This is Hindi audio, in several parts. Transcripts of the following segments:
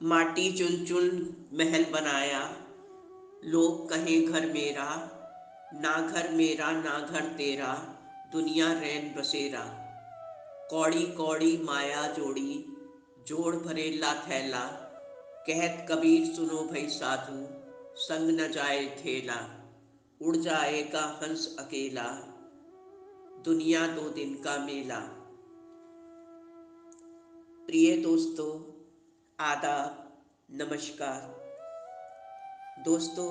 माटी चुन चुन महल बनाया, लोग कहें घर मेरा, ना घर मेरा ना घर तेरा, दुनिया रैन बसेरा। कौड़ी कौड़ी माया जोड़ी, जोड़ भरेला थैला, कहत कबीर सुनो भई साधु, संग न जाए थेला। उड़ जाएगा हंस अकेला, दुनिया दो दिन का मेला। प्रिय दोस्तों, आदाब, नमस्कार। दोस्तों,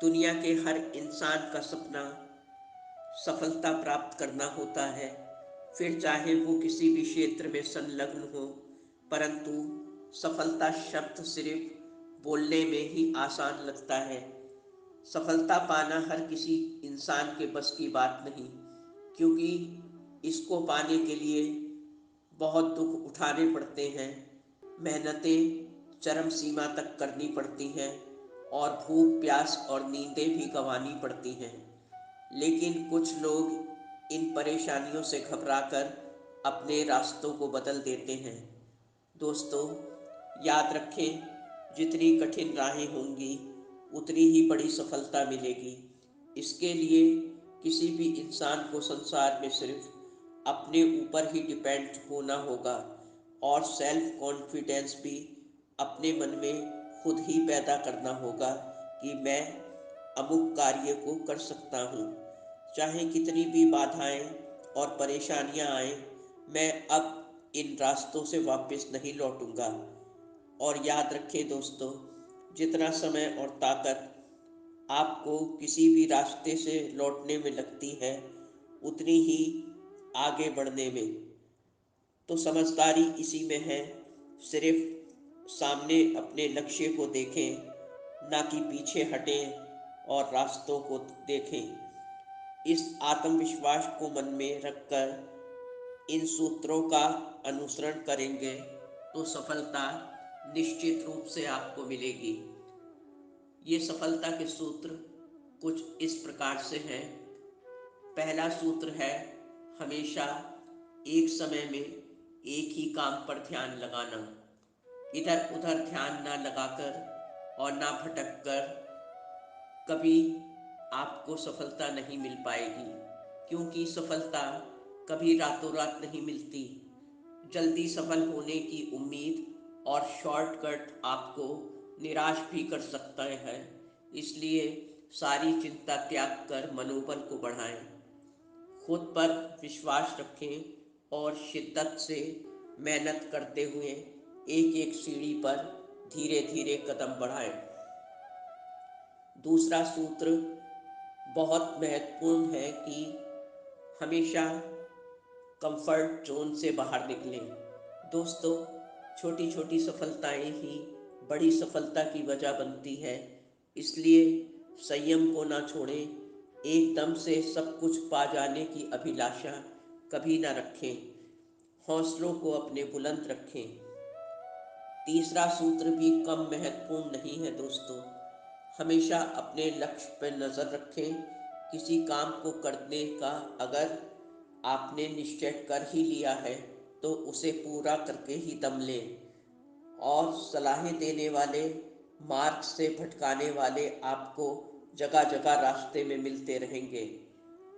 दुनिया के हर इंसान का सपना सफलता प्राप्त करना होता है, फिर चाहे वो किसी भी क्षेत्र में संलग्न हो। परंतु सफलता शब्द सिर्फ बोलने में ही आसान लगता है। सफलता पाना हर किसी इंसान के बस की बात नहीं, क्योंकि इसको पाने के लिए बहुत दुख उठाने पड़ते हैं, मेहनतें चरम सीमा तक करनी पड़ती हैं और भूख प्यास और नींदें भी गंवानी पड़ती हैं। लेकिन कुछ लोग इन परेशानियों से घबराकर अपने रास्तों को बदल देते हैं। दोस्तों, याद रखें, जितनी कठिन राहें होंगी उतनी ही बड़ी सफलता मिलेगी। इसके लिए किसी भी इंसान को संसार में सिर्फ अपने ऊपर ही डिपेंड होना होगा और सेल्फ कॉन्फिडेंस भी अपने मन में खुद ही पैदा करना होगा कि मैं अमुक कार्य को कर सकता हूँ। चाहे कितनी भी बाधाएं और परेशानियां आए, मैं अब इन रास्तों से वापस नहीं लौटूंगा। और याद रखें दोस्तों, जितना समय और ताकत आपको किसी भी रास्ते से लौटने में लगती है, उतनी ही आगे बढ़ने में। तो समझदारी इसी में है, सिर्फ सामने अपने लक्ष्य को देखें, ना कि पीछे हटें और रास्तों को देखें। इस आत्मविश्वास को मन में रखकर इन सूत्रों का अनुसरण करेंगे तो सफलता निश्चित रूप से आपको मिलेगी। ये सफलता के सूत्र कुछ इस प्रकार से हैं। पहला सूत्र है, हमेशा एक समय में एक ही काम पर ध्यान लगाना। इधर उधर ध्यान ना लगाकर और ना भटककर कभी आपको सफलता नहीं मिल पाएगी, क्योंकि सफलता कभी रातों रात नहीं मिलती। जल्दी सफल होने की उम्मीद और शॉर्टकट आपको निराश भी कर सकता है। इसलिए सारी चिंता त्याग कर मनोबल को बढ़ाएं, खुद पर विश्वास रखें और शिद्दत से मेहनत करते हुए एक एक सीढ़ी पर धीरे धीरे कदम बढ़ाएं। दूसरा सूत्र बहुत महत्वपूर्ण है कि हमेशा कंफर्ट जोन से बाहर निकलें। दोस्तों, छोटी छोटी सफलताएं ही बड़ी सफलता की वजह बनती है। इसलिए संयम को ना छोड़ें, एकदम से सब कुछ पा जाने की अभिलाषा कभी ना रखें, हौसलों को अपने बुलंद रखें। तीसरा सूत्र भी कम महत्वपूर्ण नहीं है दोस्तों, हमेशा अपने लक्ष्य पर नज़र रखें। किसी काम को करने का अगर आपने निश्चय कर ही लिया है तो उसे पूरा करके ही दम लें। और सलाहें देने वाले, मार्ग से भटकाने वाले आपको जगह जगह रास्ते में मिलते रहेंगे,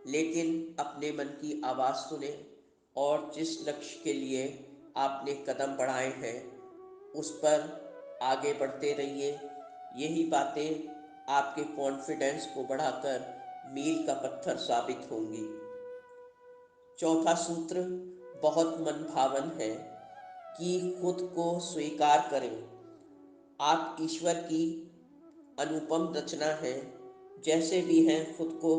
लेकिन अपने मन की आवाज़ सुने और जिस लक्ष्य के लिए आपने कदम बढ़ाए हैं उस पर आगे बढ़ते रहिए। यही बातें आपके कॉन्फिडेंस को बढ़ाकर मील का पत्थर साबित होंगी। चौथा सूत्र बहुत मन भावन है कि खुद को स्वीकार करें। आप ईश्वर की अनुपम रचना है, जैसे भी हैं खुद को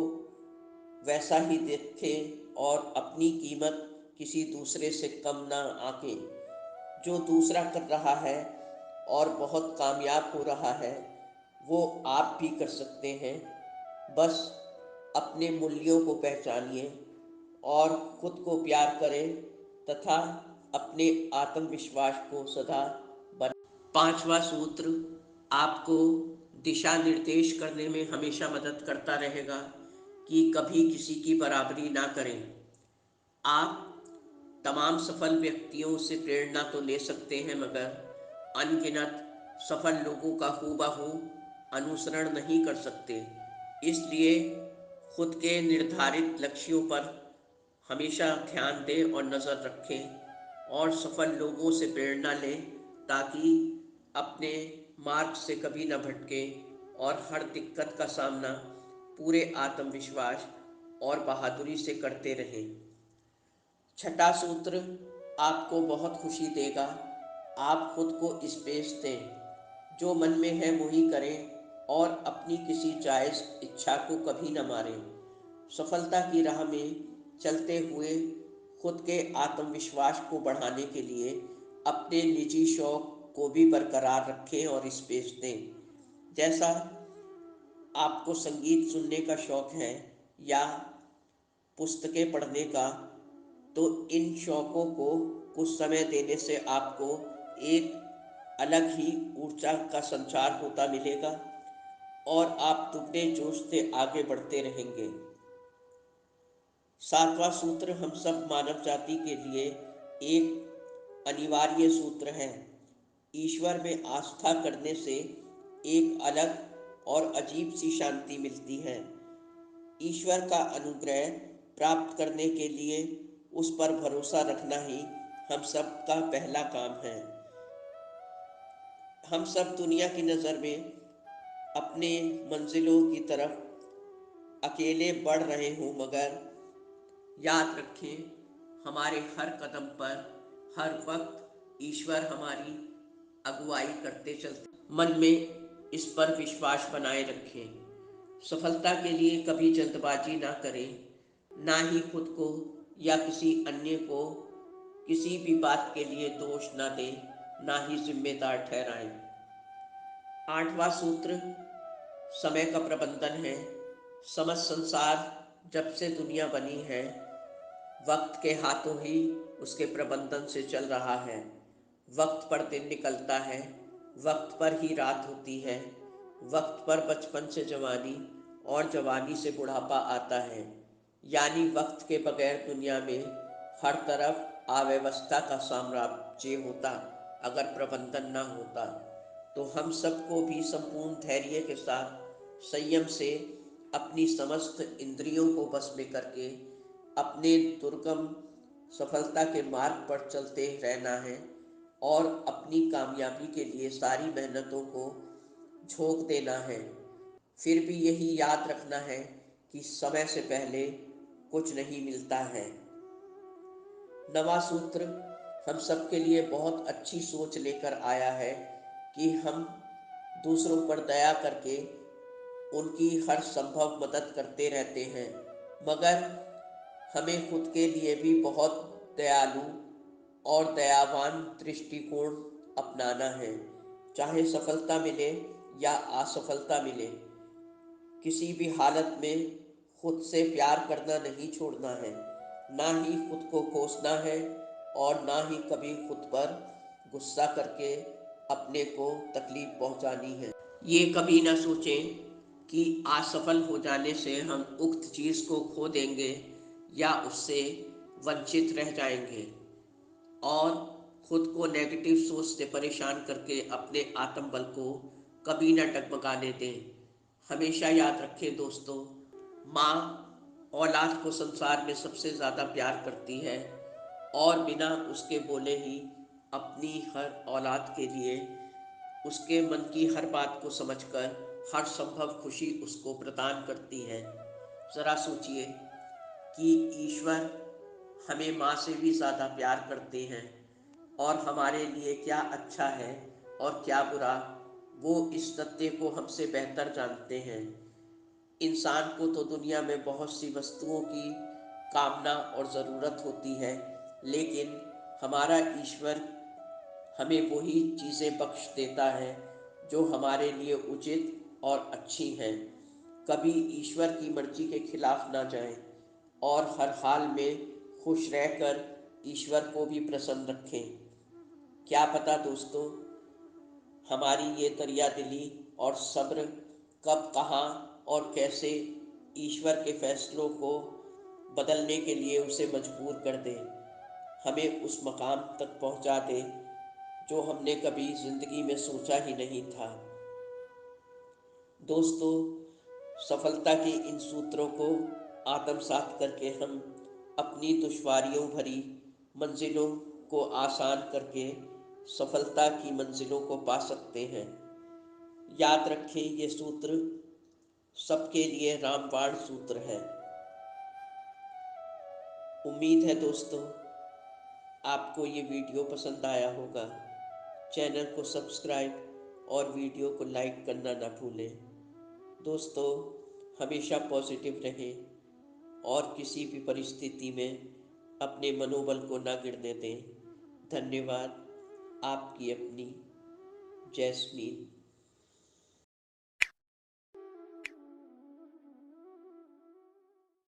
वैसा ही देखें और अपनी कीमत किसी दूसरे से कम ना आंकें। जो दूसरा कर रहा है और बहुत कामयाब हो रहा है, वो आप भी कर सकते हैं। बस अपने मूल्यों को पहचानिए और खुद को प्यार करें तथा अपने आत्मविश्वास को सदा बना। पांचवा सूत्र आपको दिशा निर्देश करने में हमेशा मदद करता रहेगा कि कभी किसी की बराबरी ना करें। आप तमाम सफल व्यक्तियों से प्रेरणा तो ले सकते हैं, मगर अनगिनत सफल लोगों का हूबहू अनुसरण नहीं कर सकते। इसलिए खुद के निर्धारित लक्ष्यों पर हमेशा ध्यान दें और नज़र रखें और सफल लोगों से प्रेरणा लें, ताकि अपने मार्ग से कभी न भटकें और हर दिक्कत का सामना पूरे आत्मविश्वास और बहादुरी से करते रहें। छठा सूत्र आपको बहुत खुशी देगा। आप खुद को स्पेस दें, जो मन में है वही करें और अपनी किसी जायज़ इच्छा को कभी न मारें। सफलता की राह में चलते हुए खुद के आत्मविश्वास को बढ़ाने के लिए अपने निजी शौक को भी बरकरार रखें और स्पेस दें। जैसा आपको संगीत सुनने का शौक है या पुस्तकें पढ़ने का, तो इन शौकों को कुछ समय देने से आपको एक अलग ही ऊर्जा का संचार होता मिलेगा और आप दुगने जोश से आगे बढ़ते रहेंगे। सातवां सूत्र हम सब मानव जाति के लिए एक अनिवार्य सूत्र है। ईश्वर में आस्था करने से एक अलग और अजीब सी शांति मिलती है। ईश्वर का अनुग्रह प्राप्त करने के लिए उस पर भरोसा रखना ही हम सब का पहला काम है। हम सब दुनिया की नज़र में अपने मंजिलों की तरफ अकेले बढ़ रहे हों, मगर याद रखें, हमारे हर कदम पर हर वक्त ईश्वर हमारी अगुवाई करते चलते। मन में इस पर विश्वास बनाए रखें। सफलता के लिए कभी जल्दबाजी ना करें, ना ही खुद को या किसी अन्य को किसी भी बात के लिए दोष ना दें, ना ही जिम्मेदार ठहराएं। आठवां सूत्र समय का प्रबंधन है। समस्त संसार जब से दुनिया बनी है, वक्त के हाथों ही उसके प्रबंधन से चल रहा है। वक्त पर दिन निकलता है, वक्त पर ही रात होती है, वक्त पर बचपन से जवानी और जवानी से बुढ़ापा आता है। यानी वक्त के बगैर दुनिया में हर तरफ अव्यवस्था का साम्राज्य होता अगर प्रबंधन ना होता। तो हम सबको भी संपूर्ण धैर्य के साथ संयम से अपनी समस्त इंद्रियों को बस में करके अपने दुर्गम सफलता के मार्ग पर चलते रहना है और अपनी कामयाबी के लिए सारी मेहनतों को झोंक देना है। फिर भी यही याद रखना है कि समय से पहले कुछ नहीं मिलता है। नवा सूत्र हम सबके लिए बहुत अच्छी सोच लेकर आया है कि हम दूसरों पर दया करके उनकी हर संभव मदद करते रहते हैं, मगर हमें खुद के लिए भी बहुत दयालु और दयावान दृष्टिकोण अपनाना है। चाहे सफलता मिले या असफलता मिले, किसी भी हालत में खुद से प्यार करना नहीं छोड़ना है, ना ही खुद को कोसना है और ना ही कभी खुद पर गुस्सा करके अपने को तकलीफ पहुंचानी है। ये कभी ना सोचें कि असफल हो जाने से हम उक्त चीज़ को खो देंगे या उससे वंचित रह जाएंगे और खुद को नेगेटिव सोच से परेशान करके अपने आत्मबल को कभी न डगमगाने दें। हमेशा याद रखें दोस्तों, माँ औलाद को संसार में सबसे ज़्यादा प्यार करती है और बिना उसके बोले ही अपनी हर औलाद के लिए उसके मन की हर बात को समझकर हर संभव खुशी उसको प्रदान करती है। ज़रा सोचिए कि ईश्वर हमें माँ से भी ज़्यादा प्यार करते हैं और हमारे लिए क्या अच्छा है और क्या बुरा, वो इस तथ्य को हमसे बेहतर जानते हैं। इंसान को तो दुनिया में बहुत सी वस्तुओं की कामना और ज़रूरत होती है, लेकिन हमारा ईश्वर हमें वही चीज़ें बख्श देता है जो हमारे लिए उचित और अच्छी हैं। कभी ईश्वर की मर्जी के खिलाफ ना जाएं और हर हाल में खुश रहकर ईश्वर को भी प्रसन्न रखें। क्या पता दोस्तों, हमारी ये दरिया दिली और सब्र कब, कहाँ और कैसे ईश्वर के फैसलों को बदलने के लिए उसे मजबूर कर दे, हमें उस मकाम तक पहुंचा दे जो हमने कभी जिंदगी में सोचा ही नहीं था। दोस्तों, सफलता के इन सूत्रों को आत्मसात करके हम अपनी दुश्वारियों भरी मंजिलों को आसान करके सफलता की मंजिलों को पा सकते हैं। याद रखें, ये सूत्र सबके लिए रामबाण सूत्र है। उम्मीद है दोस्तों, आपको ये वीडियो पसंद आया होगा। चैनल को सब्सक्राइब और वीडियो को लाइक करना ना भूलें। दोस्तों, हमेशा पॉजिटिव रहें और किसी भी परिस्थिति में अपने मनोबल को ना गिरने दें। धन्यवाद। आपकी अपनी जैस्मीन।